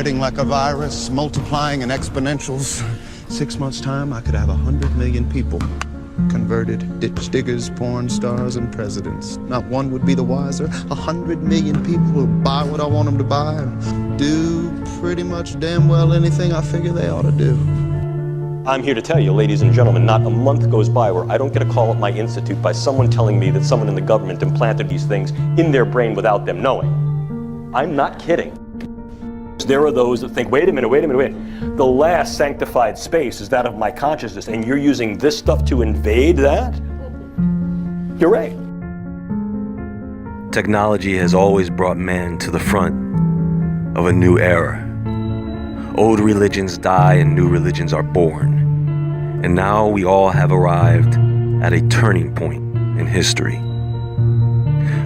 Spreading like a virus, multiplying in exponentials. 6 months' time, I could have 100 million people. Converted ditch diggers, porn stars, and presidents. Not one would be the wiser. 100 million people who buy what I want them to buy and do pretty much damn well anything I figure they ought to do. I'm here to tell you, ladies and gentlemen, not a month goes by where I don't get a call at my institute by someone telling me that someone in the government implanted these things in their brain without them knowing. I'm not kidding. There are those that think, wait a minute. The last sanctified space is that of my consciousness, and you're using this stuff to invade that? You're right. Technology has always brought man to the front of a new era. Old religions die and new religions are born. And now we all have arrived at a turning point in history.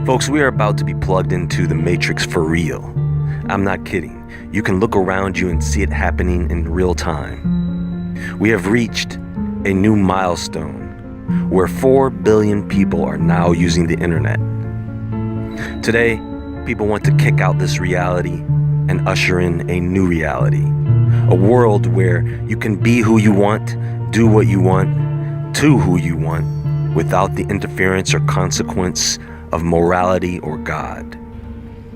Folks, we are about to be plugged into the Matrix for real. I'm not kidding. You can look around you and see it happening in real time. We have reached a new milestone where 4 billion people are now using the internet. Today, people want to kick out this reality and usher in a new reality. A world where you can be who you want, do what you want, to who you want, without the interference or consequence of morality or God.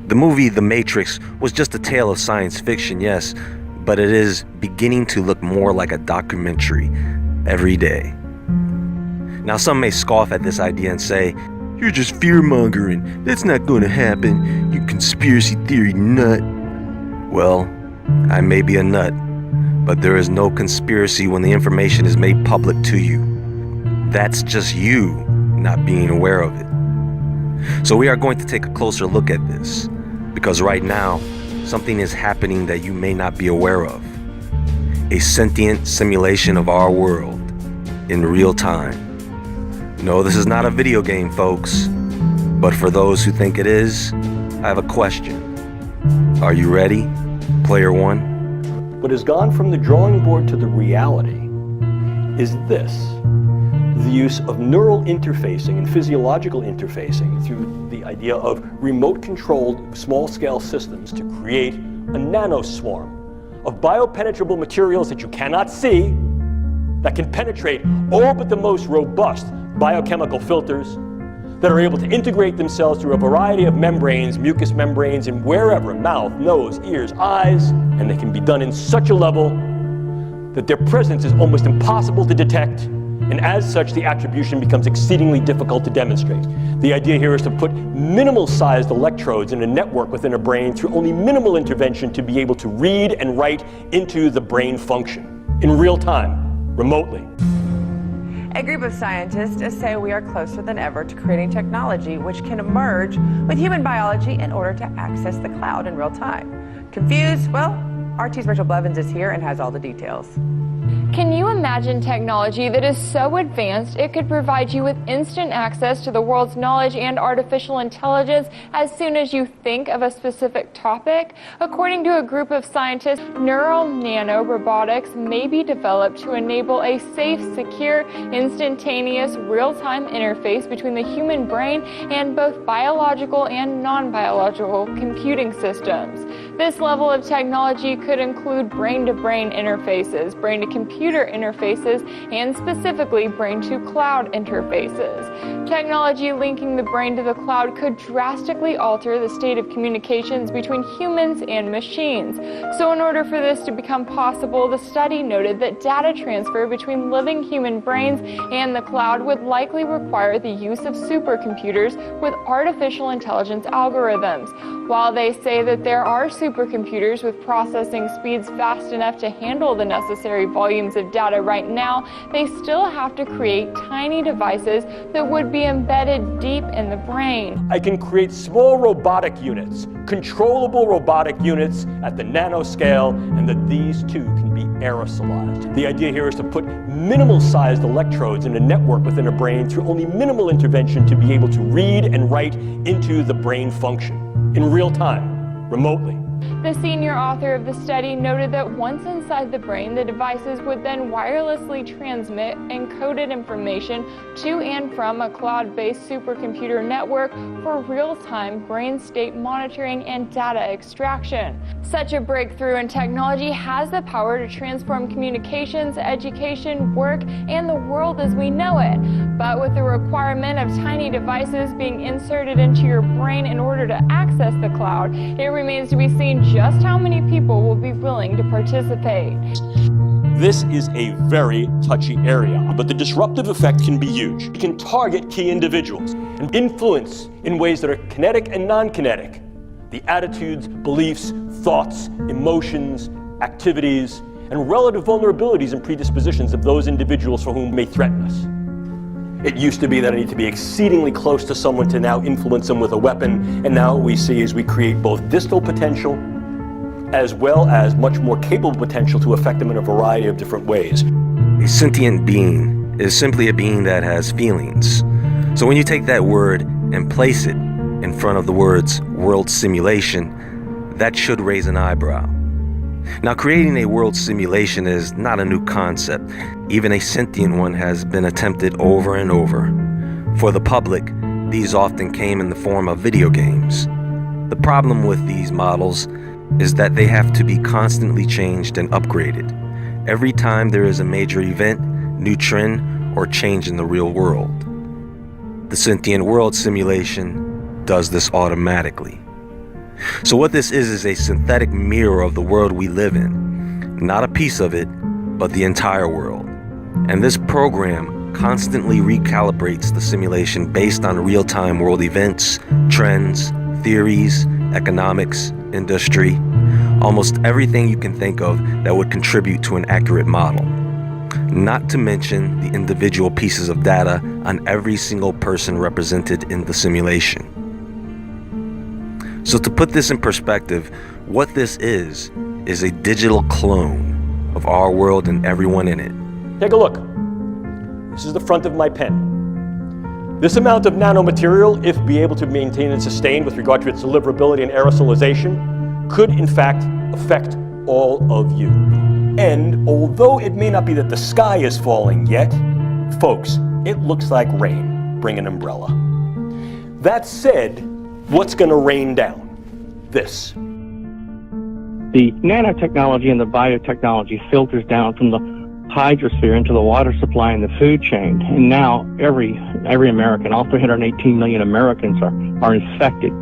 The movie The Matrix was just a tale of science fiction, yes, but it is beginning to look more like a documentary every day. Now, some may scoff at this idea and say, "You're just fear-mongering. That's not going to happen, you conspiracy theory nut." Well, I may be a nut, but there is no conspiracy when the information is made public to you. That's just you not being aware of it. So we are going to take a closer look at this, because right now, something is happening that you may not be aware of. A sentient simulation of our world in real time. No, this is not a video game, folks. But for those who think it is, I have a question. Are you ready, player one? What has gone from the drawing board to the reality is this: the use of neural interfacing and physiological interfacing through the idea of remote-controlled small-scale systems to create a nanoswarm of biopenetrable materials that you cannot see, that can penetrate all but the most robust biochemical filters, that are able to integrate themselves through a variety of membranes, mucous membranes, and wherever, mouth, nose, ears, eyes, and they can be done in such a level that their presence is almost impossible to detect, and as such, the attribution becomes exceedingly difficult to demonstrate. The idea here is to put minimal-sized electrodes in a network within a brain through only minimal intervention to be able to read and write into the brain function in real time, remotely. A group of scientists say we are closer than ever to creating technology which can merge with human biology in order to access the cloud in real time. Confused? Well, RT's Rachel Blevins is here and has all the details. Can you imagine technology that is so advanced it could provide you with instant access to the world's knowledge and artificial intelligence as soon as you think of a specific topic? According to a group of scientists, neural nanorobotics may be developed to enable a safe, secure, instantaneous, real-time interface between the human brain and both biological and non-biological computing systems. This level of technology could include brain-to-brain interfaces, brain-to-computer interfaces, and specifically brain-to-cloud interfaces. Technology linking the brain to the cloud could drastically alter the state of communications between humans and machines. So in order for this to become possible, the study noted that data transfer between living human brains and the cloud would likely require the use of supercomputers with artificial intelligence algorithms. While they say that there are supercomputers with processing speeds fast enough to handle the necessary volumes of data right now, they still have to create tiny devices that would be embedded deep in the brain. I can create small robotic units, controllable robotic units at the nanoscale, and that these too can be aerosolized. The idea here is to put minimal-sized electrodes in a network within a brain through only minimal intervention to be able to read and write into the brain function in real time, remotely. The senior author of the study noted that once inside the brain, the devices would then wirelessly transmit encoded information to and from a cloud-based supercomputer network for real-time brain state monitoring and data extraction. Such a breakthrough in technology has the power to transform communications, education, work, and the world as we know it. But with the requirement of tiny devices being inserted into your brain in order to access the cloud, it remains to be seen just how many people will be willing to participate. This is a very touchy area, but the disruptive effect can be huge. It can target key individuals and influence in ways that are kinetic and non-kinetic. The attitudes, beliefs, thoughts, emotions, activities, and relative vulnerabilities and predispositions of those individuals for whom may threaten us. It used to be that I need to be exceedingly close to someone to now influence them with a weapon, and now what we see is we create both distal potential as well as much more capable potential to affect them in a variety of different ways. A sentient being is simply a being that has feelings. So when you take that word and place it in front of the words world simulation, that should raise an eyebrow. Now, creating a world simulation is not a new concept. Even a sentient one has been attempted over and over. For the public, these often came in the form of video games. The problem with these models is that they have to be constantly changed and upgraded every time there is a major event, new trend, or change in the real world. The sentient world simulation does this automatically. So what this is a synthetic mirror of the world we live in. Not a piece of it, but the entire world. And this program constantly recalibrates the simulation based on real-time world events, trends, theories, economics, industry, almost everything you can think of that would contribute to an accurate model. Not to mention the individual pieces of data on every single person represented in the simulation. So to put this in perspective, what this is a digital clone of our world and everyone in it. Take a look. This is the front of my pen. This amount of nanomaterial, if be able to maintain and sustain with regard to its deliverability and aerosolization, could in fact affect all of you. And although it may not be that the sky is falling yet, folks, it looks like rain. Bring an umbrella. That said, what's going to rain down? This. The nanotechnology and the biotechnology filters down from the hydrosphere into the water supply and the food chain. And now every American, all 318 million Americans are infected.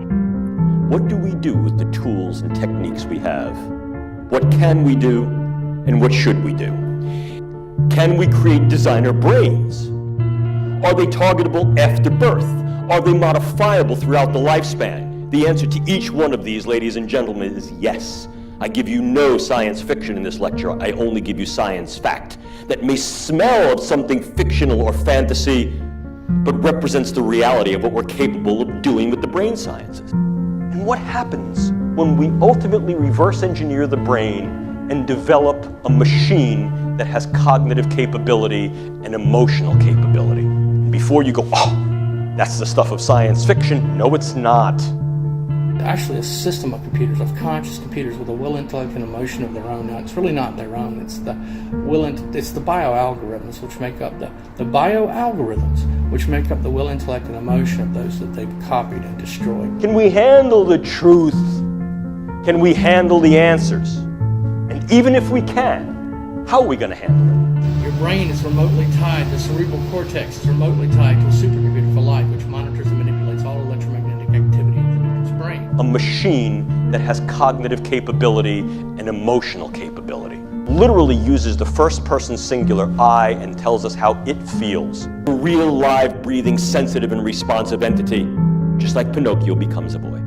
What do we do with the tools and techniques we have? What can we do and what should we do? Can we create designer brains? Are they targetable after birth? Are they modifiable throughout the lifespan? The answer to each one of these, ladies and gentlemen, is yes. I give you no science fiction in this lecture. I only give you science fact that may smell of something fictional or fantasy, but represents the reality of what we're capable of doing with the brain sciences. And what happens when we ultimately reverse engineer the brain and develop a machine that has cognitive capability and emotional capability? And before you go, oh, that's the stuff of science fiction. No, it's not. Actually a system of computers, of conscious computers with a will, intellect, and emotion of their own. Now, it's really not their own. It's the it's the bioalgorithms which make up the bioalgorithms which make up the will, intellect, and emotion of those that they've copied and destroyed. Can we handle the truth? Can we handle the answers? And even if we can, how are we going to handle it? Your brain is remotely tied. The cerebral cortex is remotely tied to a supercomputer for life, which monitors and manipulates all electromagnetic activity in the victim's brain. A machine that has cognitive capability and emotional capability. Literally uses the first person singular I and tells us how it feels. A real, live, breathing, sensitive, and responsive entity, just like Pinocchio becomes a boy.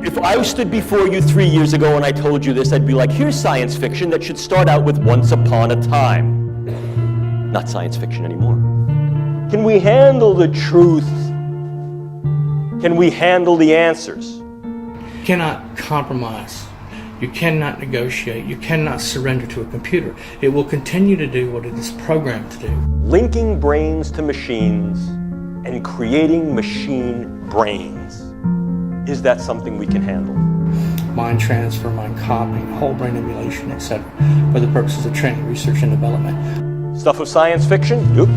If I stood before you 3 years ago and I told you this, I'd be like, here's science fiction that should start out with once upon a time. Not science fiction anymore. Can we handle the truth? Can we handle the answers? You cannot compromise. You cannot negotiate. You cannot surrender to a computer. It will continue to do what it is programmed to do. Linking brains to machines and creating machine brains. Is that something we can handle? mind transfer, mind copying, whole brain emulation, etc., for the purposes of training, research, and development. Stuff of science fiction? Nope.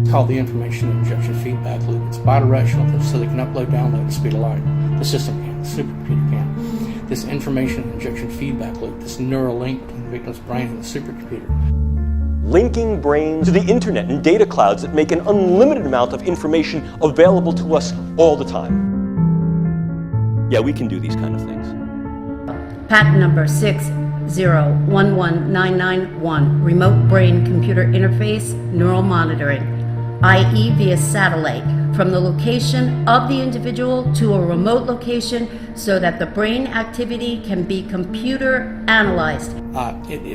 It's called the information injection feedback loop. It's bidirectional, so they can upload, download at the speed of light. The system can, the supercomputer can. This information injection feedback loop, this neural link between the victim's brain and the supercomputer. Linking brains to the internet and data clouds that make an unlimited amount of information available to us all the time. Yeah, we can do these kind of things. Patent number 6011991, remote brain computer interface neural monitoring, i.e. via satellite, from the location of the individual to a remote location so that the brain activity can be computer analyzed.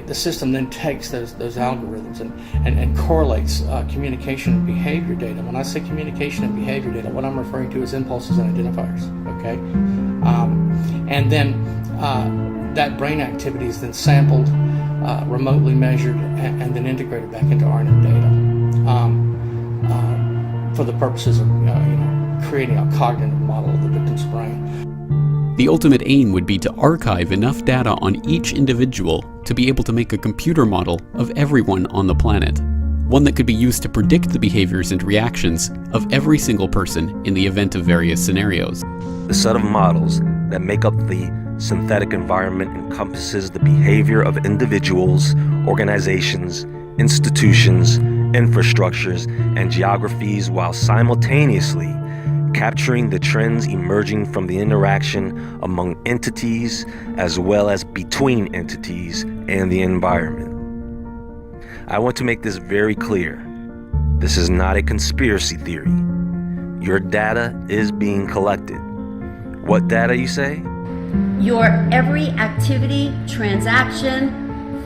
The system then takes those algorithms and correlates communication and behavior data. When I say communication and behavior data, what I'm referring to is impulses and identifiers, okay? And then that brain activity is then sampled, remotely measured, and then integrated back into RNN data for the purposes of creating a cognitive model of the victim's brain. The ultimate aim would be to archive enough data on each individual to be able to make a computer model of everyone on the planet, one that could be used to predict the behaviors and reactions of every single person in the event of various scenarios. The set of models that make up the synthetic environment encompasses the behavior of individuals, organizations, institutions, infrastructures, and geographies, while simultaneously capturing the trends emerging from the interaction among entities as well as between entities and the environment. I want to make this very clear. This is not a conspiracy theory. Your data is being collected. What data, you say? Your every activity, transaction,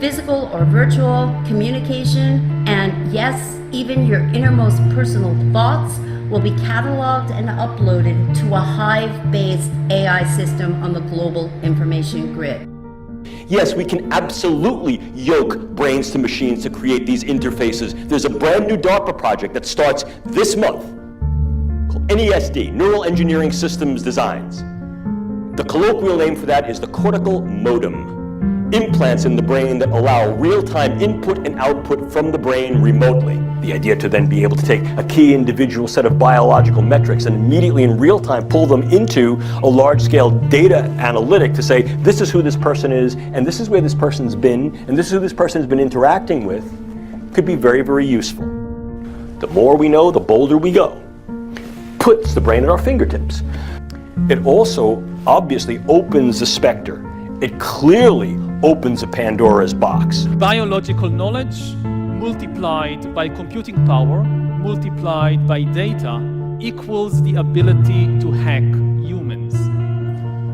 physical or virtual, communication, and yes, even your innermost personal thoughts will be cataloged and uploaded to a Hive-based AI system on the global information grid. Yes, we can absolutely yoke brains to machines to create these interfaces. There's a brand new DARPA project that starts this month called NESD, Neural Engineering Systems Designs. The colloquial name for that is the cortical modem. Implants in the brain that allow real-time input and output from the brain remotely. The idea to then be able to take a key individual set of biological metrics and immediately in real time pull them into a large-scale data analytic to say, this is who this person is, and this is where this person's been, and this is who this person has been interacting with, could be very, very useful. The more we know, the bolder we go. Puts the brain at our fingertips. It also obviously opens the specter. It clearly opens a Pandora's box. Biological knowledge multiplied by computing power, multiplied by data, equals the ability to hack humans.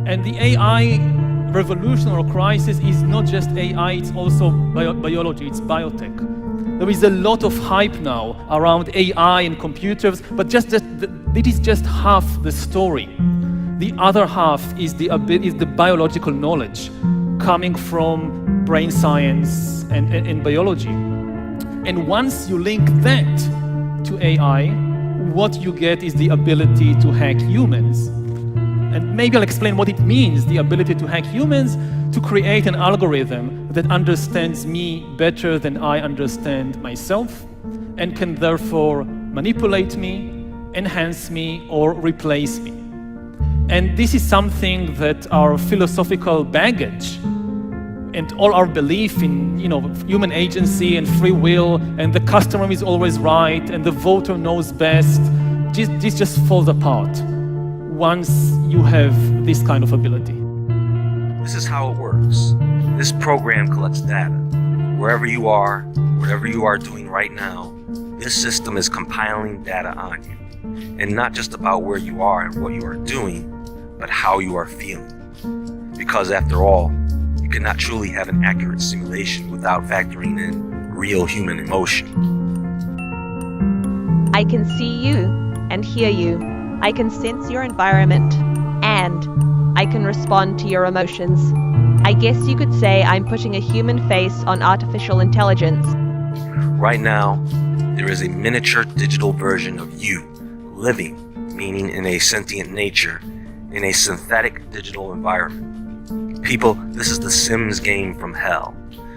And the AI revolution or crisis is not just AI, it's also biology, it's biotech. There is a lot of hype now around AI and computers, but it is just half the story. The other half is the biological knowledge coming from brain science and biology. And once you link that to AI, what you get is the ability to hack humans. And maybe I'll explain what it means, the ability to hack humans, to create an algorithm that understands me better than I understand myself, and can therefore manipulate me, enhance me, or replace me. And this is something that our philosophical baggage and all our belief in, human agency and free will, and the customer is always right, and the voter knows best, this just falls apart once you have this kind of ability. This is how it works. This program collects data. Wherever you are, whatever you are doing right now, this system is compiling data on you. And not just about where you are and what you are doing, but how you are feeling. Because after all, you cannot truly have an accurate simulation without factoring in real human emotion. I can see you and hear you. I can sense your environment, and I can respond to your emotions. I guess you could say I'm putting a human face on artificial intelligence. Right now, there is a miniature digital version of you, living, meaning in a sentient nature, in a synthetic digital environment. People, this is the Sims game from hell.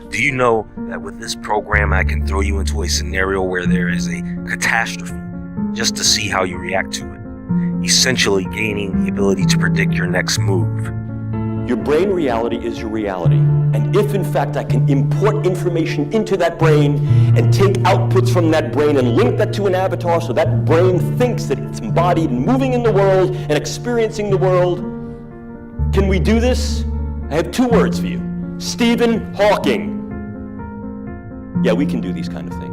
Do you know that with this program I can throw you into a scenario where there is a catastrophe just to see how you react to it, essentially gaining the ability to predict your next move? Your brain reality is your reality. And if in fact I can import information into that brain and take outputs from that brain and link that to an avatar so that brain thinks that it's embodied and moving in the world and experiencing the world, can we do this? I have 2 words for you. Stephen Hawking. Yeah, we can do these kind of things.